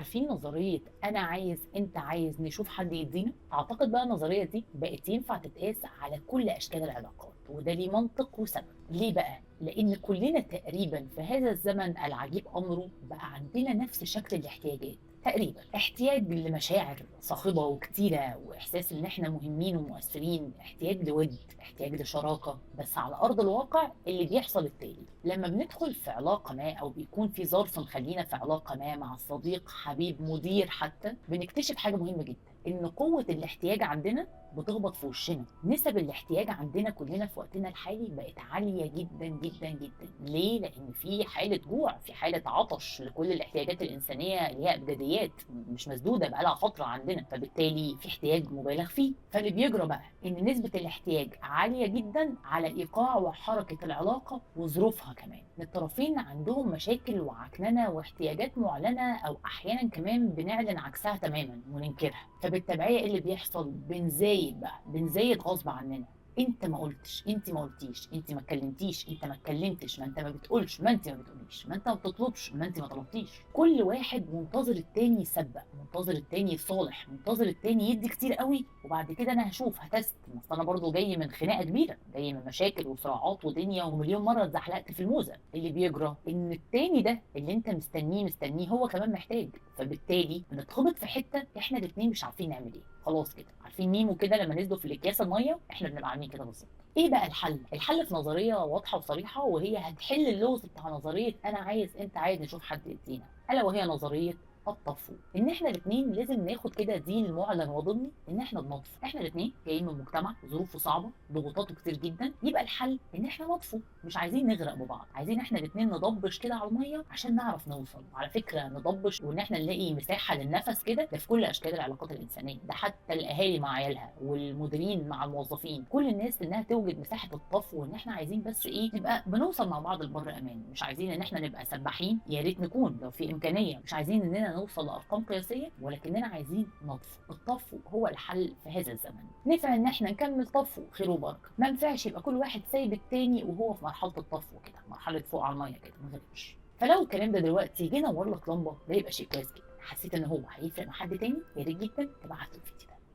عارفين نظرية أنا عايز أنت عايز نشوف حد يدينا؟ أعتقد بقى النظرية دي بقت ينفع تتقاس على كل أشكال العلاقات، وده ليه منطق وسبب. ليه بقى؟ لأن كلنا تقريبا في هذا الزمن العجيب أمره بقى عندنا نفس شكل الاحتياجات تقريبا. احتياج لمشاعر صاخبة وكتيرة، وإحساس إن إحنا مهمين ومؤثرين، احتياج لود، احتياج لشراكة. بس على أرض الواقع اللي بيحصل التالي: لما بندخل في علاقة ما أو بيكون في ظرف مخلينا في علاقة ما مع صديق، حبيب، مدير حتى، بنكتشف حاجة مهمة جدا: إن قوة الاحتياج عندنا بتخبط في وشنا. نسب الاحتياج عندنا كلنا في وقتنا الحالي بقت عالية جدا جدا جدا. ليه؟ لأن في حالة جوع، في حالة عطش لكل الاحتياجات الإنسانية اللي هي أبجديات مش مسدودة بقالها فترة عندنا، فبالتالي في احتياج مبالغ فيه. فاللي بيجرى بقى إن نسبة الاحتياج عالية جدا على إيقاع وحركة العلاقة وظروفها كمان. الطرفين عندهم مشاكل وعكننة واحتياجات معلنة، أو أحيانا كمان بنعلن عكسها تماما وننكرها. فبالتبعية إيه اللي بيحصل؟ بنزايد بقى، بنزايد غصب عننا. انت ما قلتش، انت ما قلتيش، انت ما اتكلمتيش، انت ما اتكلمتش، ما انت ما بتقولش، ما انت ما بتقوليش، ما انت ما بتطلبش، ما انت ما طلبتيش. كل واحد منتظر التاني يسبق، منتظر التاني يصالح، منتظر التاني يدي كتير قوي، وبعد كده انا هشوف هتست. اصل انا برضه جاي من خناقه كبيره، جاي من مشاكل وصراعات ودنيا، ومليون مره اتزحلقت في الموزه. اللي بيجرى ان التاني ده اللي انت مستنيه هو كمان محتاج، فبالتالي بنتخبط في حته احنا الاتنين مش عارفين نعمل ايه. خلاص كده، عارفين ميمو كده لما نزلوا في الاكياس الميه؟ احنا بنبقى عاملين كده بالظبط. ايه بقى الحل؟ الحل في نظريه واضحه وصريحه، وهي هتحل اللغز بتاع نظريه انا عايز انت عايز نشوف حد يدينا، الا وهي نظريه الطفو. ان احنا الاثنين لازم ناخد كده دين معلن وضمني ان احنا بنطفو. احنا الاثنين جايين من مجتمع ظروفه صعبه، ضغوطاته كتير جدا. يبقى الحل ان احنا نطفو، مش عايزين نغرق ببعض، عايزين احنا الاثنين نضبش كده على الميه عشان نعرف نوصل. على فكره نضبش وان احنا نلاقي مساحه للنفس كده، ده في كل اشكال العلاقات الانسانيه، ده حتى الاهالي مع عيالها والمديرين مع الموظفين، كل الناس انها توجد مساحه الطفو. وان احنا عايزين بس ايه؟ نبقى بنوصل مع بعض لبر امان. مش عايزين ان احنا نبقى سباحين، يا ريت نكون لو في امكانيه. مش عايزين اننا نوصل لارقام قياسيه، ولكننا عايزين نطفو. الطفو هو الحل في هذا الزمن. نفع ان احنا نكمل طفو خير وبركه، ما ينفعش يبقى كل واحد سايب التاني وهو في مرحله الطفو كده، مرحله فوق على الميه كده ما غرقش. فلو الكلام ده دلوقتي جه نور لك لمبه، ده يبقى شيء كويس جدا. حسيت ان هو هيفرق مع حد تاني، يا ريت جدا تبعت له الفيديو ده.